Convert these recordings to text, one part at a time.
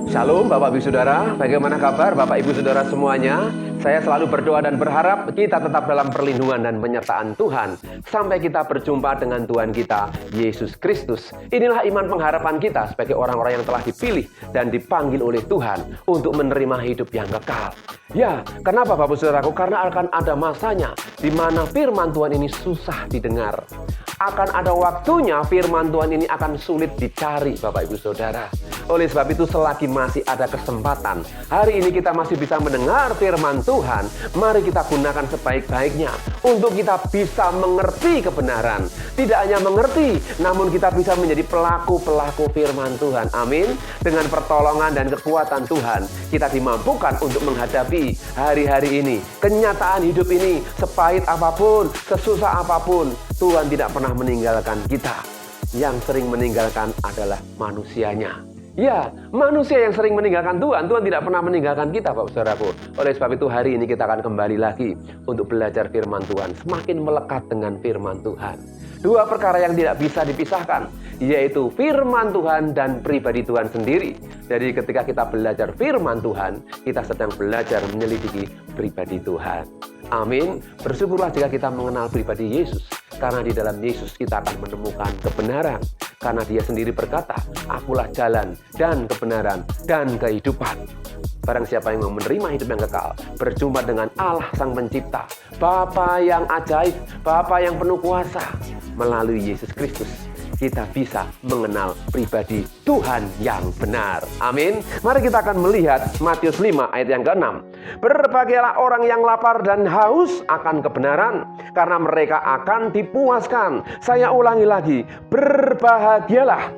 Shalom Bapak Ibu Saudara, bagaimana kabar Bapak Ibu Saudara semuanya? Saya selalu berdoa dan berharap kita tetap dalam perlindungan dan penyertaan Tuhan sampai kita berjumpa dengan Tuhan kita, Yesus Kristus. Inilah iman pengharapan kita sebagai orang-orang yang telah dipilih dan dipanggil oleh Tuhan untuk menerima hidup yang kekal. Ya, kenapa Bapak Saudaraku? Karena akan ada masanya di mana firman Tuhan ini susah didengar. Akan ada waktunya firman Tuhan ini akan sulit dicari Bapak Ibu Saudara. Oleh sebab itu selagi masih ada kesempatan, hari ini kita masih bisa mendengar firman Tuhan, mari kita gunakan sebaik-baiknya untuk kita bisa mengerti kebenaran. Tidak hanya mengerti, namun kita bisa menjadi pelaku-pelaku firman Tuhan. Amin. Dengan pertolongan dan kekuatan Tuhan, kita dimampukan untuk menghadapi hari-hari ini. Kenyataan hidup ini, sepahit apapun, sesusah apapun, Tuhan tidak pernah meninggalkan kita. Yang sering meninggalkan adalah manusianya. Ya, manusia yang sering meninggalkan Tuhan. Tuhan tidak pernah meninggalkan kita, Bapak Saudaraku. Oleh sebab itu hari ini kita akan kembali lagi untuk belajar firman Tuhan. Semakin melekat dengan firman Tuhan. Dua perkara yang tidak bisa dipisahkan, yaitu firman Tuhan dan pribadi Tuhan sendiri. Jadi ketika kita belajar firman Tuhan, kita sedang belajar menyelidiki pribadi Tuhan. Amin. Bersyukurlah jika kita mengenal pribadi Yesus. Karena di dalam Yesus kita akan menemukan kebenaran. Karena Dia sendiri berkata, akulah jalan dan kebenaran dan kehidupan. Barang siapa yang mau menerima hidup yang kekal, berjumpa dengan Allah Sang Pencipta, Bapa yang ajaib, Bapa yang penuh kuasa, melalui Yesus Kristus, kita bisa mengenal pribadi Tuhan yang benar. Amin. Mari kita akan melihat Matius 5 ayat yang ke-6. Berbahagialah orang yang lapar dan haus akan kebenaran, karena mereka akan dipuaskan. Saya ulangi lagi, berbahagialah.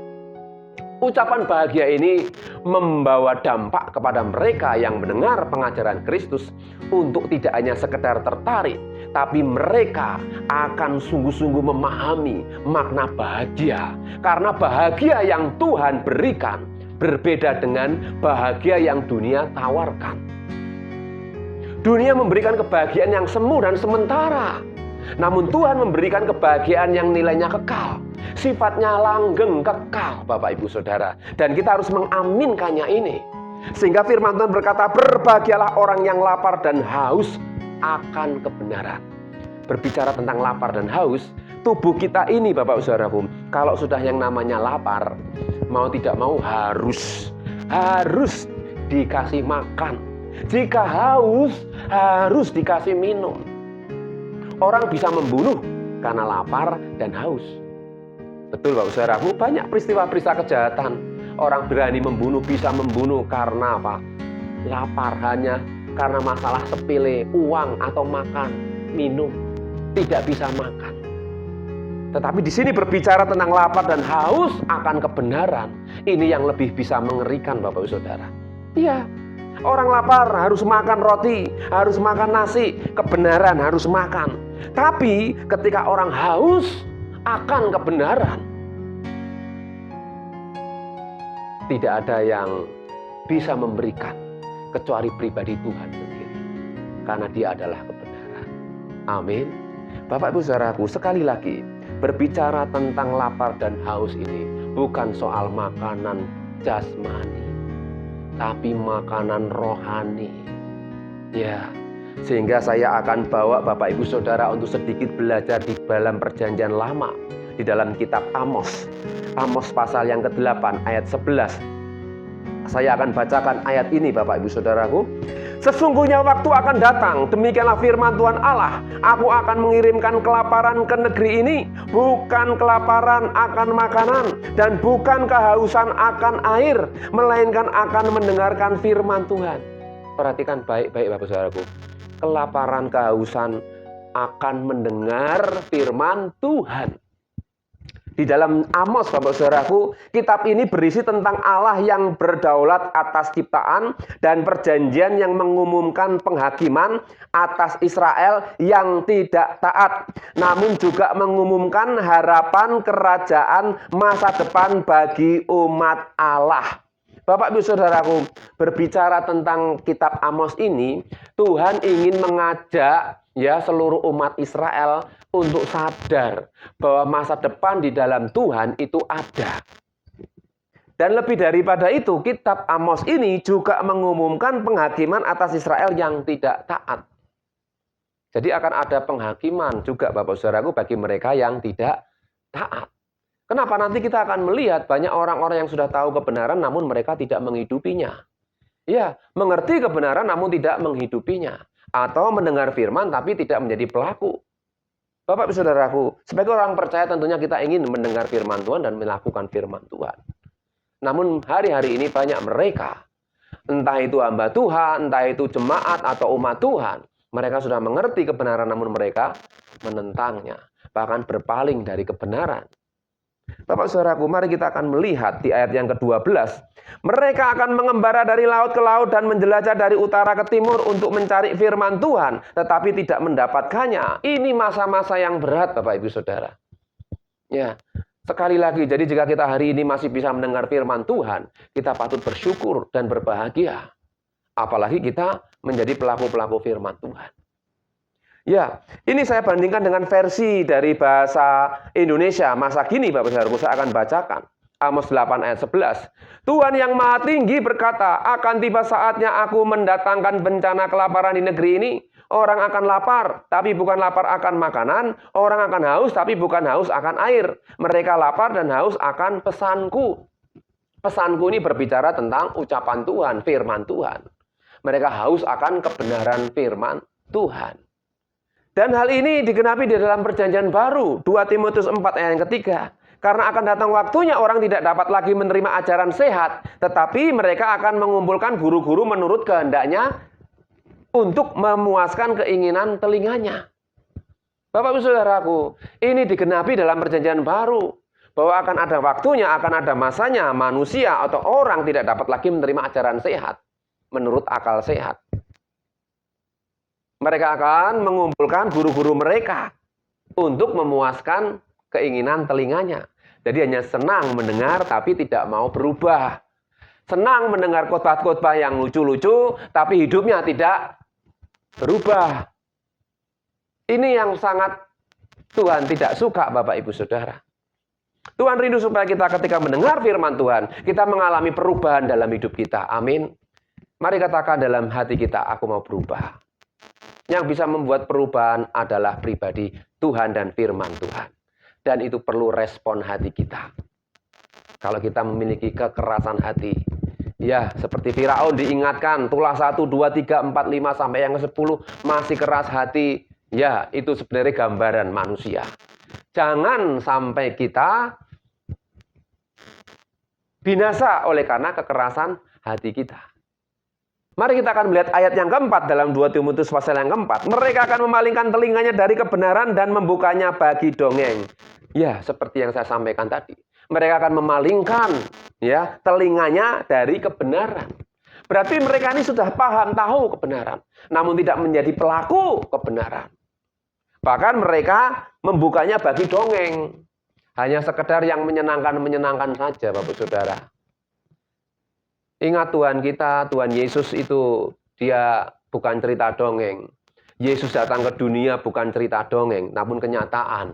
Ucapan bahagia ini membawa dampak kepada mereka yang mendengar pengajaran Kristus untuk tidak hanya sekedar tertarik, tapi mereka akan sungguh-sungguh memahami makna bahagia. Karena bahagia yang Tuhan berikan berbeda dengan bahagia yang dunia tawarkan. Dunia memberikan kebahagiaan yang semu dan sementara. Namun Tuhan memberikan kebahagiaan yang nilainya kekal. Sifatnya langgeng, kekal, Bapak Ibu Saudara. Dan kita harus mengaminkannya ini. Sehingga firman Tuhan berkata, berbahagialah orang yang lapar dan haus akan kebenaran. Berbicara tentang lapar dan haus, tubuh kita ini Bapak Saudaraku, kalau sudah yang namanya lapar, mau tidak mau harus dikasih makan. Jika haus, harus dikasih minum. Orang bisa membunuh karena lapar dan haus. Betul Bapak Saudaraku, banyak peristiwa-peristiwa kejahatan. Orang berani membunuh, bisa membunuh karena apa? Lapar, hanya karena masalah sepele, uang atau makan, minum. Tidak bisa makan. Tetapi di sini berbicara tentang lapar dan haus akan kebenaran. Ini yang lebih bisa mengerikan Bapak Saudara. Iya, orang lapar harus makan roti, harus makan nasi, kebenaran harus makan. Tapi ketika orang haus akan kebenaran, tidak ada yang bisa memberikan kecuali pribadi Tuhan sendiri. Karena Dia adalah kebenaran. Amin. Bapak Ibu Saudaraku, sekali lagi, berbicara tentang lapar dan haus ini bukan soal makanan jasmani, tapi makanan rohani. Ya, sehingga saya akan bawa Bapak Ibu Saudara untuk sedikit belajar di dalam perjanjian lama, di dalam kitab Amos. Amos pasal yang ke-8 ayat 11. Saya akan bacakan ayat ini Bapak Ibu Saudaraku. Sesungguhnya waktu akan datang, demikianlah firman Tuhan Allah, aku akan mengirimkan kelaparan ke negeri ini, bukan kelaparan akan makanan dan bukan kehausan akan air, melainkan akan mendengarkan firman Tuhan. Perhatikan baik-baik Bapak Saudaraku. Kelaparan, kehausan akan mendengar firman Tuhan. Di dalam Amos, Bapak Saudaraku, kitab ini berisi tentang Allah yang berdaulat atas ciptaan dan perjanjian yang mengumumkan penghakiman atas Israel yang tidak taat, namun juga mengumumkan harapan kerajaan masa depan bagi umat Allah. Bapak Ibu Saudaraku, berbicara tentang kitab Amos ini, Tuhan ingin mengajak seluruh umat Israel untuk sadar bahwa masa depan di dalam Tuhan itu ada. Dan lebih daripada itu, kitab Amos ini juga mengumumkan penghakiman atas Israel yang tidak taat. Jadi akan ada penghakiman juga Bapak Saudaraku bagi mereka yang tidak taat. Kenapa? Nanti kita akan melihat banyak orang-orang yang sudah tahu kebenaran namun mereka tidak menghidupinya. Ya, mengerti kebenaran namun tidak menghidupinya. Atau mendengar firman tapi tidak menjadi pelaku. Bapak Saudaraku, sebagai orang percaya tentunya kita ingin mendengar firman Tuhan dan melakukan firman Tuhan. Namun hari-hari ini banyak mereka, entah itu hamba Tuhan, entah itu jemaat atau umat Tuhan, mereka sudah mengerti kebenaran namun mereka menentangnya, bahkan berpaling dari kebenaran. Bapak Saudaraku, mari kita akan melihat di ayat yang ke-12. Mereka akan mengembara dari laut ke laut dan menjelajah dari utara ke timur untuk mencari firman Tuhan, tetapi tidak mendapatkannya. Ini masa-masa yang berat Bapak Ibu Saudara. Ya. Sekali lagi, jadi jika kita hari ini masih bisa mendengar firman Tuhan, kita patut bersyukur dan berbahagia. Apalagi kita menjadi pelaku-pelaku firman Tuhan. Ya, ini saya bandingkan dengan versi dari bahasa Indonesia masa kini, Bapak Saudaraku, saya akan bacakan. Amos 8 ayat 11. Tuhan yang Maha Tinggi berkata, akan tiba saatnya aku mendatangkan bencana kelaparan di negeri ini. Orang akan lapar, tapi bukan lapar akan makanan. Orang akan haus, tapi bukan haus akan air. Mereka lapar dan haus akan pesanku. Pesanku ini berbicara tentang ucapan Tuhan, firman Tuhan. Mereka haus akan kebenaran firman Tuhan. Dan hal ini digenapi di dalam perjanjian baru, 2 Timotius 4 ayat yang ketiga. Karena akan datang waktunya orang tidak dapat lagi menerima ajaran sehat, tetapi mereka akan mengumpulkan guru-guru menurut kehendaknya, untuk memuaskan keinginan telinganya. Bapak-Ibu Saudaraku, ini digenapi dalam perjanjian baru. Bahwa akan ada waktunya, akan ada masanya manusia atau orang tidak dapat lagi menerima ajaran sehat. Menurut akal sehat. Mereka akan mengumpulkan guru-guru mereka untuk memuaskan keinginan telinganya. Jadi hanya senang mendengar tapi tidak mau berubah. Senang mendengar khotbah-khotbah yang lucu-lucu tapi hidupnya tidak berubah. Ini yang sangat Tuhan tidak suka, Bapak Ibu Saudara. Tuhan rindu supaya kita ketika mendengar firman Tuhan, kita mengalami perubahan dalam hidup kita. Amin. Mari katakan dalam hati kita, aku mau berubah. Yang bisa membuat perubahan adalah pribadi Tuhan dan firman Tuhan. Dan itu perlu respon hati kita. Kalau kita memiliki kekerasan hati, ya, seperti Firaun diingatkan, tulah 1, 2, 3, 4, 5, sampai yang ke-10, masih keras hati. Ya, itu sebenarnya gambaran manusia. Jangan sampai kita binasa oleh karena kekerasan hati kita. Mari kita akan melihat ayat yang keempat dalam 2 Timotius pasal yang keempat. Mereka akan memalingkan telinganya dari kebenaran dan membukanya bagi dongeng. Ya, seperti yang saya sampaikan tadi. Mereka akan memalingkan ya telinganya dari kebenaran. Berarti mereka ini sudah paham, tahu kebenaran, namun tidak menjadi pelaku kebenaran. Bahkan mereka membukanya bagi dongeng. Hanya sekedar yang menyenangkan saja, Bapak Saudara. Ingat Tuhan kita, Tuhan Yesus itu dia bukan cerita dongeng. Yesus datang ke dunia bukan cerita dongeng, namun kenyataan.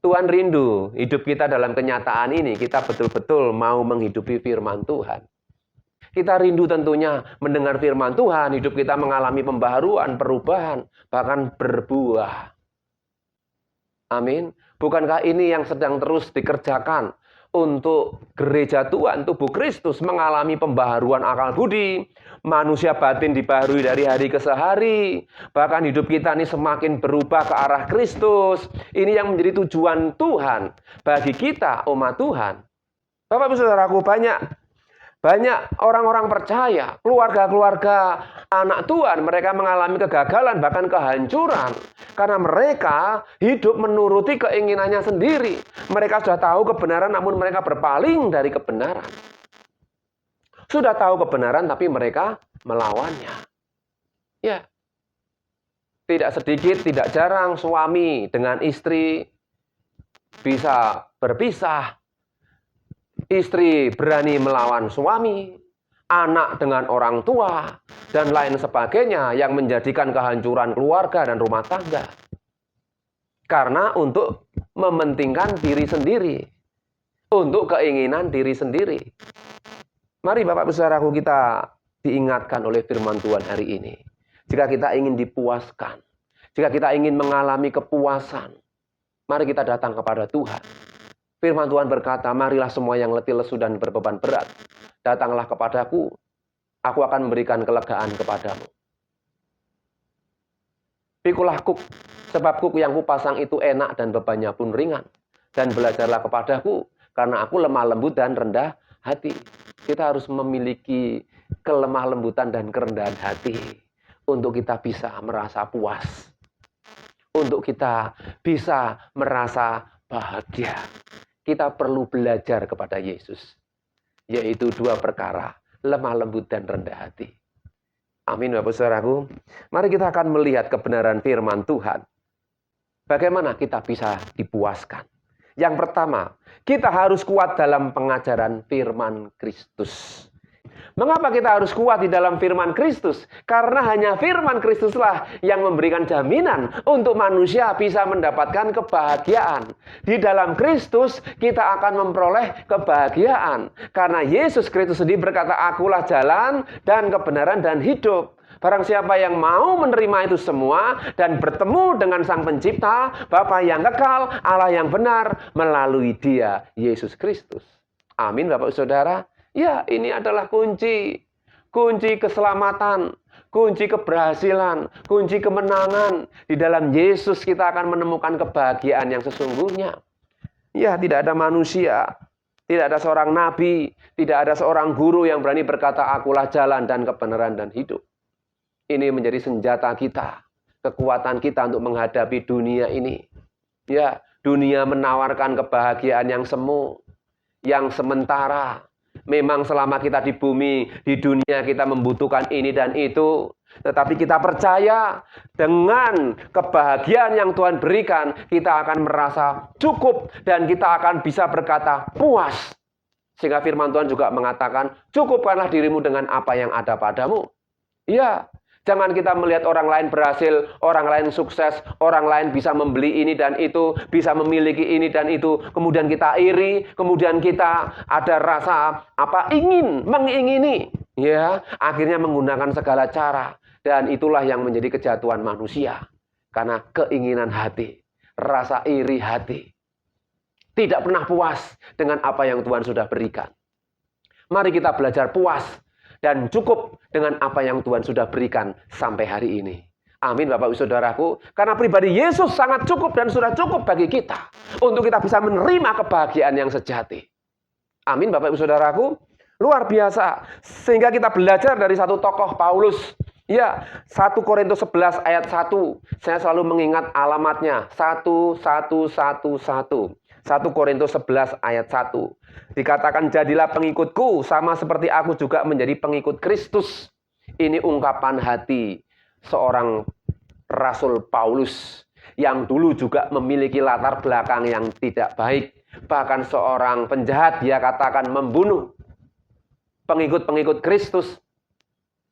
Tuhan rindu hidup kita dalam kenyataan ini, kita betul-betul mau menghidupi firman Tuhan. Kita rindu tentunya mendengar firman Tuhan, hidup kita mengalami pembaharuan, perubahan, bahkan berbuah. Amin. Bukankah ini yang sedang terus dikerjakan untuk gereja Tuhan, tubuh Kristus mengalami pembaharuan akal budi, manusia batin dibaharui dari hari ke hari, bahkan hidup kita ini semakin berubah ke arah Kristus. Ini yang menjadi tujuan Tuhan bagi kita, umat Tuhan. Bapak-Ibu Saudaraku, banyak orang-orang percaya, keluarga-keluarga anak Tuhan, mereka mengalami kegagalan, bahkan kehancuran. Karena mereka hidup menuruti keinginannya sendiri. Mereka sudah tahu kebenaran, namun mereka berpaling dari kebenaran. Sudah tahu kebenaran, tapi mereka melawannya. Ya, tidak sedikit, tidak jarang suami dengan istri bisa berpisah. Istri berani melawan suami, anak dengan orang tua, dan lain sebagainya yang menjadikan kehancuran keluarga dan rumah tangga. Karena untuk mementingkan diri sendiri. untuk keinginan diri sendiri. Mari Bapak Ibu Saudaraku, kita diingatkan oleh firman Tuhan hari ini. Jika kita ingin dipuaskan, jika kita ingin mengalami kepuasan, mari kita datang kepada Tuhan. Firman Tuhan berkata, marilah semua yang letih lesu dan berbeban berat, datanglah kepadaku, aku akan memberikan kelegaan kepadamu. Pikulah kuk, sebab kuk yang kupasang itu enak dan bebannya pun ringan. Dan belajarlah kepadaku, karena aku lemah lembut dan rendah hati. Kita harus memiliki kelemah lembutan dan kerendahan hati untuk kita bisa merasa puas, untuk kita bisa merasa bahagia. Kita perlu belajar kepada Yesus, yaitu 2 perkara, lemah lembut dan rendah hati. Amin, Bapak Saudaraku. Mari kita akan melihat kebenaran firman Tuhan. Bagaimana kita bisa dipuaskan? Yang pertama, kita harus kuat dalam pengajaran firman Kristus. Mengapa kita harus kuat di dalam firman Kristus? Karena hanya firman Kristuslah yang memberikan jaminan untuk manusia bisa mendapatkan kebahagiaan. Di dalam Kristus kita akan memperoleh kebahagiaan. Karena Yesus Kristus sendiri berkata, akulah jalan dan kebenaran dan hidup. Barang siapa yang mau menerima itu semua dan bertemu dengan Sang Pencipta, Bapa yang kekal, Allah yang benar, melalui Dia, Yesus Kristus. Amin, Bapak Saudara. Ya, ini adalah kunci keselamatan, kunci keberhasilan, kunci kemenangan. Di dalam Yesus kita akan menemukan kebahagiaan yang sesungguhnya. Ya, tidak ada manusia, tidak ada seorang nabi, tidak ada seorang guru yang berani berkata, akulah jalan dan kebenaran dan hidup. Ini menjadi senjata kita, kekuatan kita untuk menghadapi dunia ini. Ya, dunia menawarkan kebahagiaan yang semu, yang sementara. Memang selama kita di bumi, di dunia kita membutuhkan ini dan itu. Tetapi kita percaya dengan kebahagiaan yang Tuhan berikan, kita akan merasa cukup dan kita akan bisa berkata puas. Sehingga firman Tuhan juga mengatakan, cukupkanlah dirimu dengan apa yang ada padamu. Ya. Jangan kita melihat orang lain berhasil, orang lain sukses, orang lain bisa membeli ini dan itu, bisa memiliki ini dan itu. Kemudian kita iri, kemudian kita ada rasa mengingini. Ya, akhirnya menggunakan segala cara. Dan itulah yang menjadi kejatuhan manusia. Karena keinginan hati, rasa iri hati. Tidak pernah puas dengan apa yang Tuhan sudah berikan. Mari kita belajar puas dan cukup dengan apa yang Tuhan sudah berikan sampai hari ini. Amin, Bapak Ibu Saudaraku. Karena pribadi Yesus sangat cukup dan sudah cukup bagi kita. Untuk kita bisa menerima kebahagiaan yang sejati. Amin, Bapak Ibu Saudaraku. Luar biasa. Sehingga kita belajar dari satu tokoh Paulus. Ya, 1 Korintus 11 ayat 1. Saya selalu mengingat alamatnya. 1111. 1 Korintus 11 ayat 1. Dikatakan, jadilah pengikutku sama seperti aku juga menjadi pengikut Kristus. Ini ungkapan hati seorang Rasul Paulus yang dulu juga memiliki latar belakang yang tidak baik. Bahkan seorang penjahat, dia katakan membunuh pengikut-pengikut Kristus.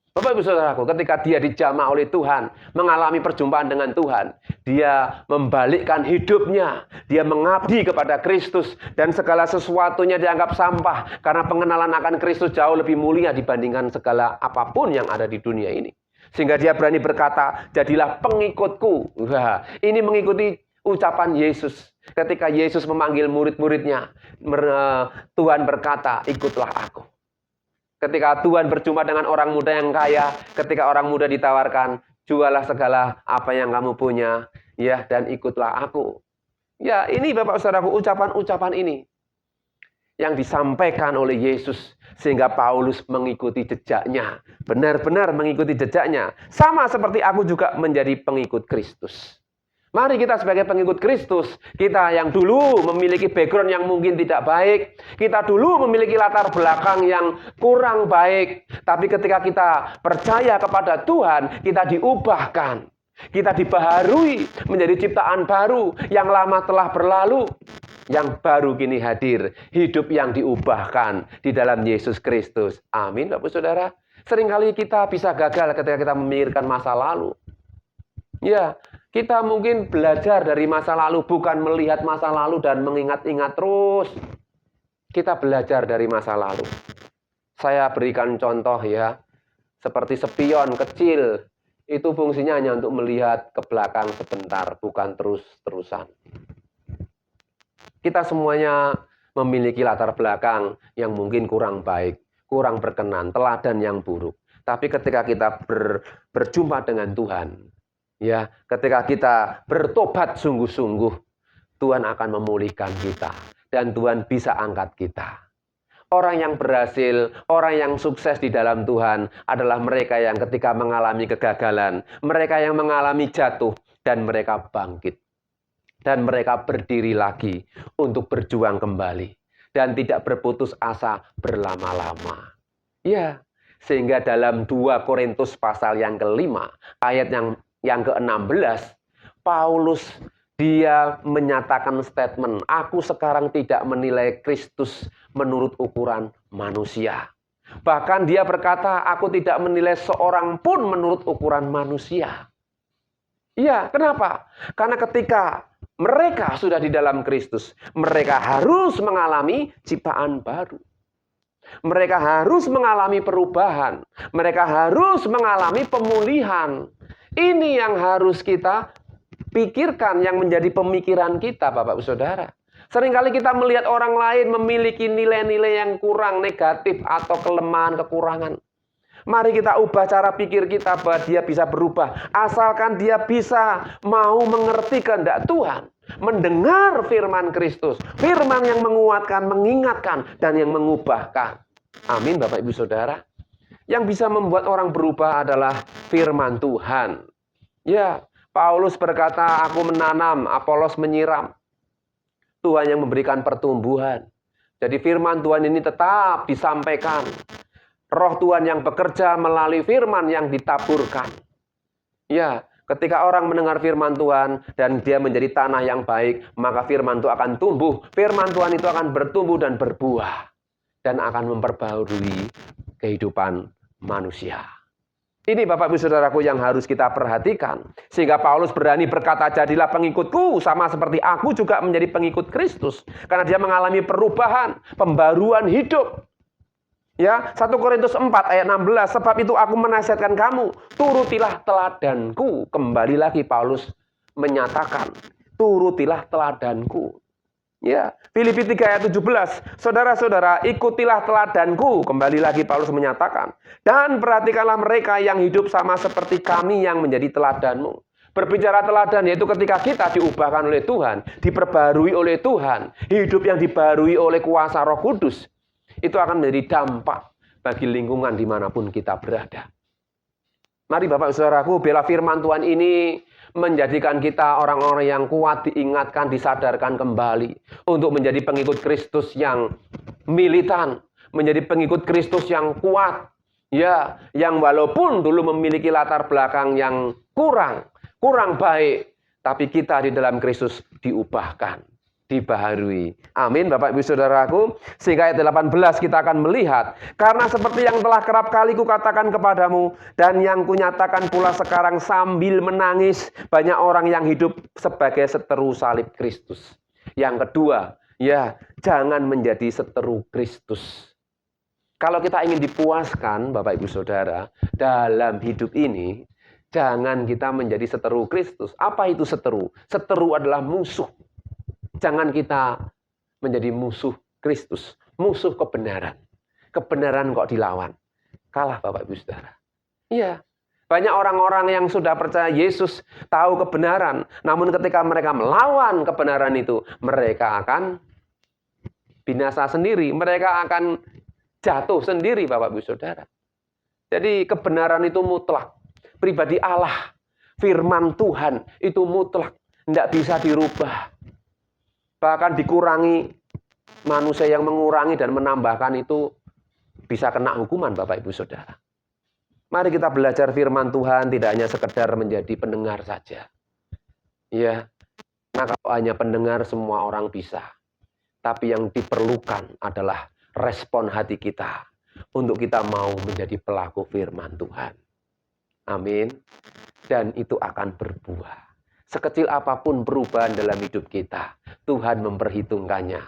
Bapak Ibu Saudaraku, ketika dia dijamah oleh Tuhan, mengalami perjumpaan dengan Tuhan, dia membalikkan hidupnya, dia mengabdi kepada Kristus, dan segala sesuatunya dianggap sampah, karena pengenalan akan Kristus jauh lebih mulia dibandingkan segala apapun yang ada di dunia ini. Sehingga dia berani berkata, jadilah pengikutku. Wah, ini mengikuti ucapan Yesus. Ketika Yesus memanggil murid-muridnya, Tuhan berkata, ikutlah aku. Ketika Tuhan berjumpa dengan orang muda yang kaya, ketika orang muda ditawarkan, jualah segala apa yang kamu punya, ya, dan ikutlah aku. Ya, ini Bapak Saudaraku, ucapan-ucapan ini yang disampaikan oleh Yesus sehingga Paulus mengikuti jejaknya, benar-benar mengikuti jejaknya. Sama seperti aku juga menjadi pengikut Kristus. Mari kita sebagai pengikut Kristus, kita yang dulu memiliki background yang mungkin tidak baik, kita dulu memiliki latar belakang yang kurang baik, tapi ketika kita percaya kepada Tuhan, kita diubahkan, kita dibaharui menjadi ciptaan baru, yang lama telah berlalu, yang baru kini hadir, hidup yang diubahkan di dalam Yesus Kristus. Amin, Bapak Saudara. Seringkali kita bisa gagal ketika kita memikirkan masa lalu. Ya, kita mungkin belajar dari masa lalu, bukan melihat masa lalu dan mengingat-ingat terus. Kita belajar dari masa lalu. Saya berikan contoh ya, seperti spion kecil, itu fungsinya hanya untuk melihat ke belakang sebentar, bukan terus-terusan. Kita semuanya memiliki latar belakang yang mungkin kurang baik, kurang berkenan, teladan yang buruk. Tapi ketika kita berjumpa dengan Tuhan, ya, ketika kita bertobat sungguh-sungguh, Tuhan akan memulihkan kita dan Tuhan bisa angkat kita. Orang yang berhasil, orang yang sukses di dalam Tuhan adalah mereka yang ketika mengalami kegagalan, mereka yang mengalami jatuh dan mereka bangkit. Dan mereka berdiri lagi untuk berjuang kembali dan tidak berputus asa berlama-lama. Ya, sehingga dalam 2 Korintus pasal yang ke-5, ayat yang ke-16, Paulus dia menyatakan statement, aku sekarang tidak menilai Kristus menurut ukuran manusia. Bahkan dia berkata, aku tidak menilai seorang pun menurut ukuran manusia. Iya, kenapa? Karena ketika mereka sudah di dalam Kristus, mereka harus mengalami ciptaan baru. Mereka harus mengalami perubahan. Mereka harus mengalami pemulihan. Ini yang harus kita pikirkan, yang menjadi pemikiran kita, Bapak Ibu Saudara. Seringkali kita melihat orang lain memiliki nilai-nilai yang kurang, negatif, atau kelemahan, kekurangan. Mari kita ubah cara pikir kita bahwa dia bisa berubah. Asalkan dia bisa mau mengerti kehendak Tuhan. Mendengar firman Kristus. Firman yang menguatkan, mengingatkan, dan yang mengubahkan. Amin Bapak Ibu Saudara. Yang bisa membuat orang berubah adalah firman Tuhan. Ya, Paulus berkata, aku menanam, Apolos menyiram. Tuhan yang memberikan pertumbuhan. Jadi firman Tuhan ini tetap disampaikan. Roh Tuhan yang bekerja melalui firman yang ditaburkan. Ya, ketika orang mendengar firman Tuhan dan dia menjadi tanah yang baik, maka firman itu akan tumbuh. Firman Tuhan itu akan bertumbuh dan berbuah. Dan akan memperbaharui kehidupan manusia. Ini Bapak Ibu Saudaraku yang harus kita perhatikan. Sehingga Paulus berani berkata, jadilah pengikutku, sama seperti aku juga menjadi pengikut Kristus. Karena dia mengalami perubahan, pembaruan hidup. Ya, 1 Korintus 4 ayat 16, sebab itu aku menasihatkan kamu, turutilah teladanku. Kembali lagi Paulus menyatakan, turutilah teladanku. Ya, Filipi 3 ayat 17, saudara-saudara, ikutilah teladanku. Kembali lagi Paulus menyatakan, dan perhatikanlah mereka yang hidup sama seperti kami yang menjadi teladanmu. Berbicara teladan yaitu ketika kita diubahkan oleh Tuhan, diperbarui oleh Tuhan, hidup yang dibarui oleh kuasa Roh Kudus. Itu akan menjadi dampak bagi lingkungan dimanapun kita berada. Mari Bapak Saudaraku, bela firman Tuhan ini menjadikan kita orang-orang yang kuat, diingatkan, disadarkan kembali. Untuk menjadi pengikut Kristus yang militan. Menjadi pengikut Kristus yang kuat. Ya, yang walaupun dulu memiliki latar belakang yang kurang baik. Tapi kita di dalam Kristus diubahkan. Dibaharui. Amin Bapak Ibu Saudaraku. Sehingga ayat 18 kita akan melihat. Karena seperti yang telah kerap kali kukatakan kepadamu. Dan yang kunyatakan pula sekarang sambil menangis. Banyak orang yang hidup sebagai seteru salib Kristus. Yang kedua, ya jangan menjadi seteru Kristus. Kalau kita ingin dipuaskan Bapak Ibu Saudara. Dalam hidup ini. Jangan kita menjadi seteru Kristus. Apa itu seteru? Seteru adalah musuh. Jangan kita menjadi musuh Kristus, musuh kebenaran. Kebenaran kok dilawan. Kalah Bapak Ibu Saudara. Iya. Banyak orang-orang yang sudah percaya Yesus tahu kebenaran. Namun ketika mereka melawan kebenaran itu, mereka akan binasa sendiri. Mereka akan jatuh sendiri Bapak Ibu Saudara. Jadi kebenaran itu mutlak. Pribadi Allah, firman Tuhan itu mutlak. Tidak bisa dirubah. Bahkan dikurangi, manusia yang mengurangi dan menambahkan itu bisa kena hukuman Bapak Ibu Saudara. Mari kita belajar firman Tuhan tidak hanya sekedar menjadi pendengar saja. Ya, nah kalau hanya pendengar semua orang bisa. Tapi yang diperlukan adalah respon hati kita untuk kita mau menjadi pelaku firman Tuhan. Amin. Dan itu akan berbuah. Sekecil apapun perubahan dalam hidup kita, Tuhan memperhitungkannya.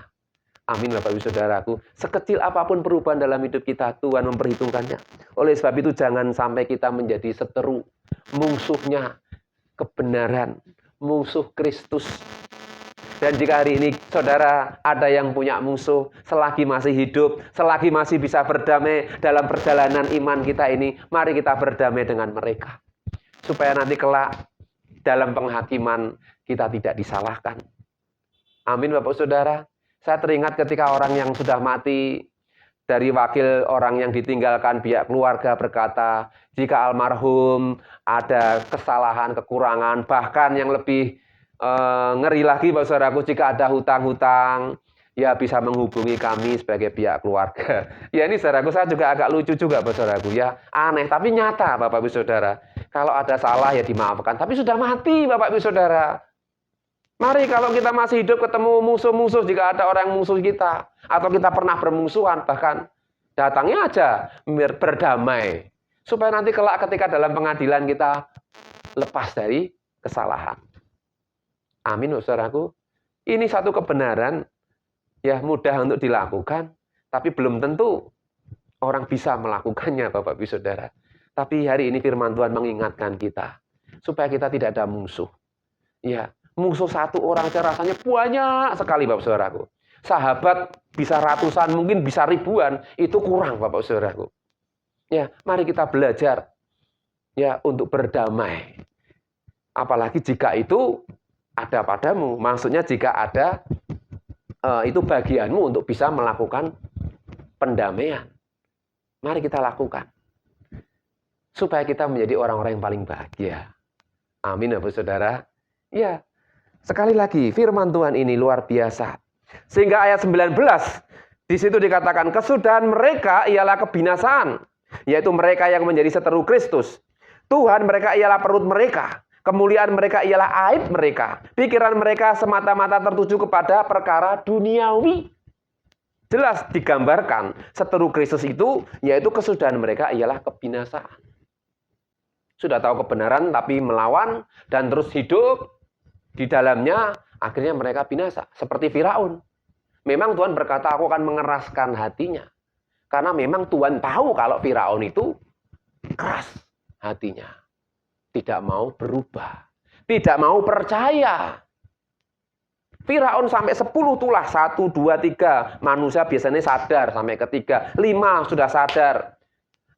Amin Bapak Ibu Saudaraku. Sekecil apapun perubahan dalam hidup kita, Tuhan memperhitungkannya. Oleh sebab itu jangan sampai kita menjadi seteru, musuhnya kebenaran, musuh Kristus. Dan jika hari ini saudara ada yang punya musuh, selagi masih hidup, selagi masih bisa berdamai dalam perjalanan iman kita ini, mari kita berdamai dengan mereka. Supaya nanti kelak dalam penghakiman kita tidak disalahkan. Amin Bapak Saudara. Saya teringat ketika orang yang sudah mati, dari wakil orang yang ditinggalkan pihak keluarga berkata, jika almarhum ada kesalahan, kekurangan, bahkan yang lebih ngeri lagi Bapak Saudaraku, jika ada hutang-hutang, ya bisa menghubungi kami sebagai pihak keluarga. Ya ini saudaraku, saya juga agak lucu juga Bapak Saudaraku, ya aneh tapi nyata Bapak Ibu Saudara. Kalau ada salah ya dimaafkan, tapi sudah mati Bapak Ibu Saudara. Mari kalau kita masih hidup ketemu musuh-musuh, jika ada orang yang musuh kita, atau kita pernah bermusuhan, bahkan datangnya aja berdamai. Supaya nanti kelak ketika dalam pengadilan kita lepas dari kesalahan. Amin, saudaraku. Ini satu kebenaran, ya mudah untuk dilakukan, tapi belum tentu orang bisa melakukannya, Bapak Ibu Saudara. Tapi hari ini firman Tuhan mengingatkan kita, supaya kita tidak ada musuh. Ya, musuh satu orang aja rasanya banyak sekali Bapak Saudaraku. Sahabat bisa ratusan, mungkin bisa ribuan, itu kurang Bapak Saudaraku. Ya, mari kita belajar ya untuk berdamai. Apalagi jika itu ada padamu, maksudnya jika ada itu bagianmu untuk bisa melakukan pendamaian. Mari kita lakukan. Supaya kita menjadi orang-orang yang paling bahagia. Amin Bapak Saudara. Ya, sekali lagi, firman Tuhan ini luar biasa. Sehingga ayat 19, di situ dikatakan, kesudahan mereka ialah kebinasaan, yaitu mereka yang menjadi seteru Kristus. Tuhan mereka ialah perut mereka, kemuliaan mereka ialah aib mereka. Pikiran mereka semata-mata tertuju kepada perkara duniawi. Jelas digambarkan, seteru Kristus itu, yaitu kesudahan mereka ialah kebinasaan. Sudah tahu kebenaran, tapi melawan, dan terus hidup di dalamnya, akhirnya mereka binasa. Seperti Firaun. Memang Tuhan berkata, aku akan mengeraskan hatinya. Karena memang Tuhan tahu kalau Firaun itu keras hatinya. Tidak mau berubah. Tidak mau percaya. Firaun sampai 10 tulah. 1, 2, 3. Manusia biasanya sadar sampai ketiga. 5 sudah sadar.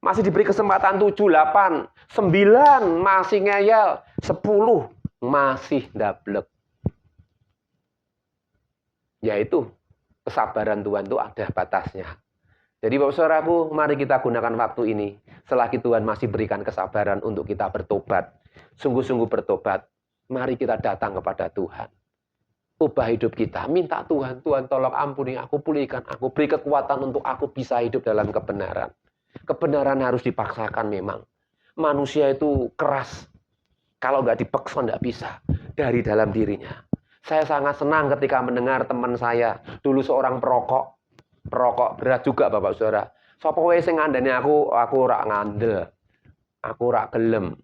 Masih diberi kesempatan 7, 8. 9 masih ngeyel. 10 masih ndablek. Yaitu kesabaran Tuhan itu ada batasnya. Jadi Bapak Saudaraku, mari kita gunakan waktu ini selagi Tuhan masih berikan kesabaran untuk kita bertobat. Sungguh-sungguh bertobat. Mari kita datang kepada Tuhan. Ubah hidup kita. Minta Tuhan, Tuhan tolong ampuni aku, pulihkan aku, beri kekuatan untuk aku bisa hidup dalam kebenaran. Kebenaran harus dipaksakan memang. Manusia itu keras. Kalau nggak dipaksa nggak bisa dari dalam dirinya. Saya sangat senang ketika mendengar teman saya dulu seorang perokok berat juga Bapak Saudara. Sapa wae sing ngandani aku ora ngandel. Aku ora gelem.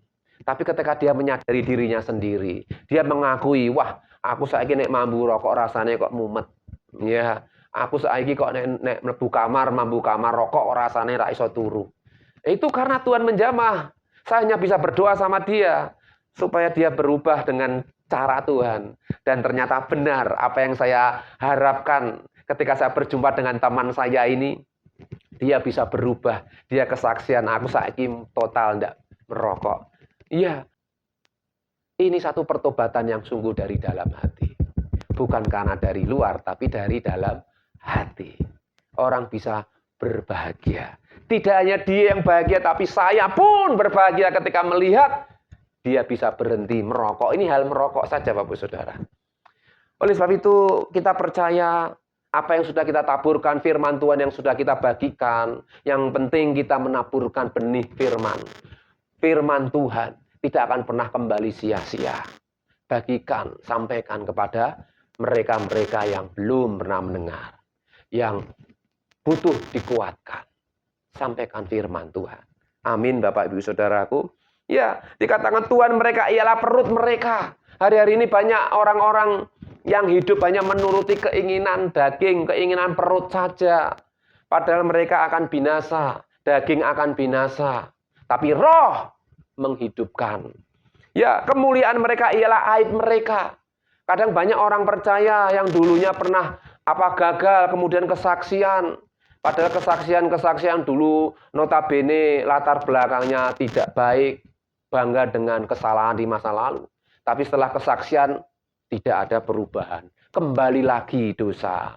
Tapi ketika dia menyadari dirinya sendiri, dia mengakui, wah, aku saiki nek mambu rokok rasanya kok mumet. Ya, aku saiki kok nek mlebu kamar mambu kamar rokok rasanya ra iso turu. Itu karena Tuhan menjamah. Saya hanya bisa berdoa sama dia supaya dia berubah dengan cara Tuhan. Dan ternyata benar apa yang saya harapkan ketika saya berjumpa dengan teman saya ini. Dia bisa berubah. Dia kesaksian, aku saiki total enggak merokok. Iya. Ini satu pertobatan yang sungguh dari dalam hati. Bukan karena dari luar, tapi dari dalam hati. Orang bisa berbahagia. Tidak hanya dia yang bahagia, tapi saya pun berbahagia ketika melihat dia bisa berhenti merokok. Ini hal merokok saja Bapak Saudara. Oleh sebab itu kita percaya apa yang sudah kita taburkan, firman Tuhan yang sudah kita bagikan. Yang penting kita menaburkan benih firman. Firman Tuhan tidak akan pernah kembali sia-sia. Bagikan, sampaikan kepada mereka-mereka yang belum pernah mendengar. Yang butuh dikuatkan. Sampaikan firman Tuhan. Amin Bapak Ibu Saudaraku. Ya, dikatakan Tuhan mereka ialah perut mereka. Hari-hari ini banyak orang-orang yang hidup hanya menuruti keinginan daging, keinginan perut saja. Padahal mereka akan binasa, daging akan binasa, tapi roh menghidupkan. Ya, kemuliaan mereka ialah aib mereka. Kadang banyak orang percaya yang dulunya pernah gagal, kemudian kesaksian. Padahal kesaksian dulu notabene latar belakangnya tidak baik, bangga dengan kesalahan di masa lalu. Tapi setelah kesaksian tidak ada perubahan. Kembali lagi dosa.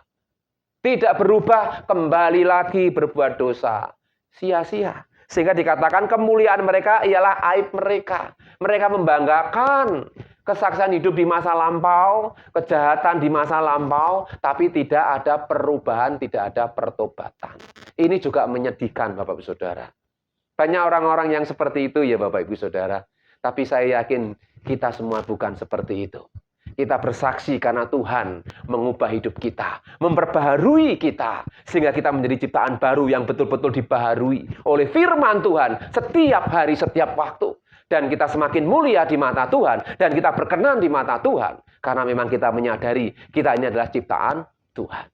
Tidak berubah, kembali lagi berbuat dosa. Sia-sia. Sehingga dikatakan kemuliaan mereka ialah aib mereka. Mereka membanggakan kesaksian hidup di masa lampau, kejahatan di masa lampau, tapi tidak ada perubahan, tidak ada pertobatan. Ini juga menyedihkan Bapak Ibu Saudara. Banyak orang-orang yang seperti itu ya Bapak Ibu Saudara. Tapi saya yakin kita semua bukan seperti itu. Kita bersaksi karena Tuhan mengubah hidup kita, memperbaharui kita, sehingga kita menjadi ciptaan baru yang betul-betul dibaharui oleh firman Tuhan setiap hari, setiap waktu. Dan kita semakin mulia di mata Tuhan, dan kita berkenan di mata Tuhan, karena memang kita menyadari kita ini adalah ciptaan Tuhan.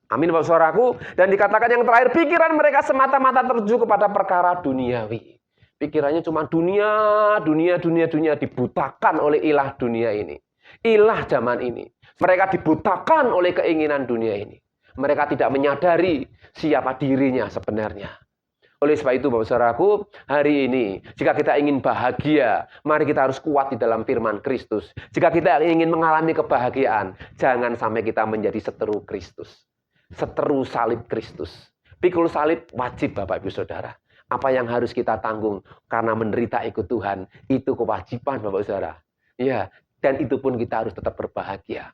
Amin Bapak Saudaraku. Dan dikatakan yang terakhir, pikiran mereka semata-mata tertuju kepada perkara duniawi. Pikirannya cuma dunia, dibutakan oleh ilah dunia ini. Ilah zaman ini. Mereka dibutakan oleh keinginan dunia ini. Mereka tidak menyadari siapa dirinya sebenarnya. Oleh sebab itu Bapak Saudaraku, hari ini jika kita ingin bahagia, mari kita harus kuat di dalam firman Kristus. Jika kita ingin mengalami kebahagiaan, jangan sampai kita menjadi seteru Kristus. Seteru salib Kristus. Pikul salib wajib Bapak Ibu Saudara. Apa yang harus kita tanggung karena menderita ikut Tuhan, itu kewajiban Bapak Saudara. Ya, dan itu pun kita harus tetap berbahagia.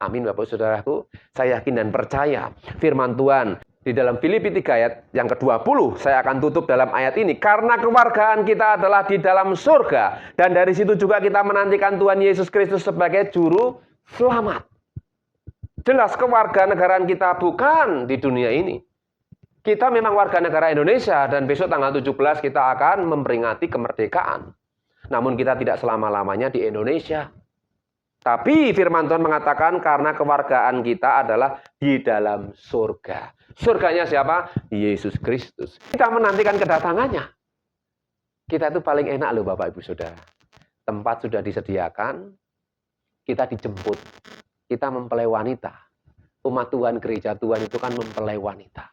Amin Bapak Saudaraku. Saya yakin dan percaya firman Tuhan di dalam Filipi 3 ayat yang ke-20. Saya akan tutup dalam ayat ini. Karena kewargaan kita adalah di dalam surga. Dan dari situ juga kita menantikan Tuhan Yesus Kristus sebagai juru selamat. Jelas kewarganegaraan kita bukan di dunia ini. Kita memang warga negara Indonesia dan besok tanggal 17 kita akan memperingati kemerdekaan. Namun kita tidak selama-lamanya di Indonesia. Tapi firman Tuhan mengatakan karena kewargaan kita adalah di dalam surga. Surganya siapa? Yesus Kristus. Kita menantikan kedatangannya. Kita itu paling enak loh Bapak Ibu Saudara. Tempat sudah disediakan, kita dijemput. Kita mempelai wanita. Umat Tuhan, gereja Tuhan itu kan mempelai wanita.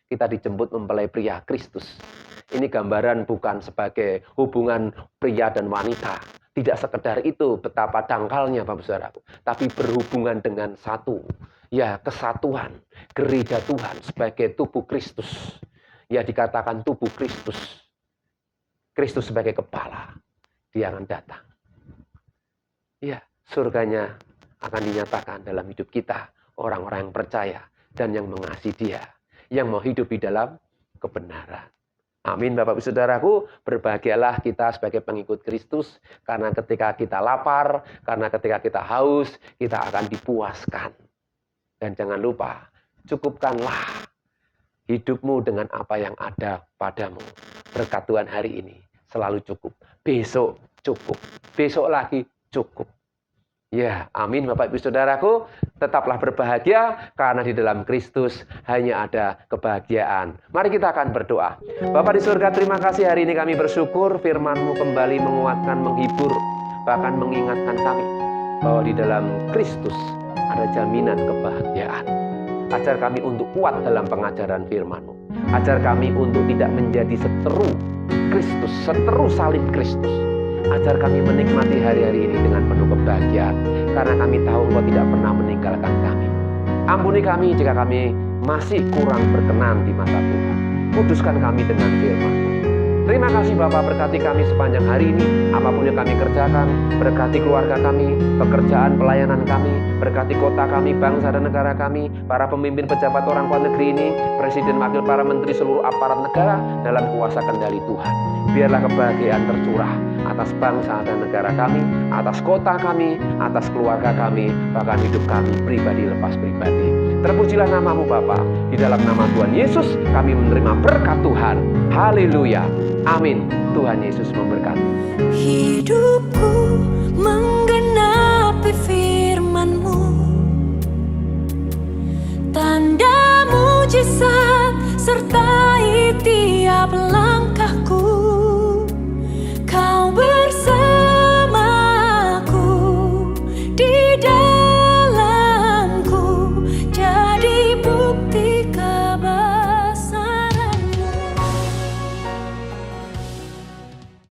Kita dijemput mempelai pria Kristus. Ini gambaran bukan sebagai hubungan pria dan wanita. Tidak sekedar itu betapa dangkalnya Bapak Saudaraku. Tapi berhubungan dengan satu. Ya, kesatuan. Gereja Tuhan sebagai tubuh Kristus. Ya, dikatakan tubuh Kristus. Kristus sebagai kepala. Dia akan datang. Ya, surganya akan dinyatakan dalam hidup kita. Orang-orang yang percaya dan yang mengasihi Dia. Yang mau hidup di dalam kebenaran. Amin Bapak Ibu Saudaraku, berbahagialah kita sebagai pengikut Kristus, karena ketika kita lapar, karena ketika kita haus, kita akan dipuaskan. Dan jangan lupa, cukupkanlah hidupmu dengan apa yang ada padamu. Berkat Tuhan hari ini selalu cukup, besok cukup, besok lagi cukup. Ya, amin Bapak Ibu Saudaraku, tetaplah berbahagia karena di dalam Kristus hanya ada kebahagiaan. Mari kita akan berdoa. Bapa di surga, terima kasih hari ini kami bersyukur firman-Mu kembali menguatkan, menghibur, bahkan mengingatkan kami bahwa di dalam Kristus ada jaminan kebahagiaan. Ajar kami untuk kuat dalam pengajaran firman-Mu. Ajar kami untuk tidak menjadi seteru Kristus, seteru salib Kristus. Ajar kami menikmati hari-hari ini dengan penuh kebahagiaan. Karena kami tahu Engkau tidak pernah meninggalkan kami. Ampuni kami jika kami masih kurang berkenan di mata Tuhan. Kuduskan kami dengan firman-Mu. Terima kasih Bapak, berkati kami sepanjang hari ini. Apapun yang kami kerjakan, berkati keluarga kami, pekerjaan pelayanan kami, berkati kota kami, bangsa dan negara kami, para pemimpin pejabat orang tua negeri ini, presiden, wakil, para menteri, seluruh aparat negara dalam kuasa kendali Tuhan. Biarlah kebahagiaan tercurah atas bangsa dan negara kami, atas kota kami, atas keluarga kami, bahkan hidup kami pribadi lepas pribadi. Terpujilah nama-Mu Bapa. Di dalam nama Tuhan Yesus kami menerima berkat Tuhan. Haleluya. Amin. Tuhan Yesus memberkati. Hidupku menggenapi firman-Mu. tetaplah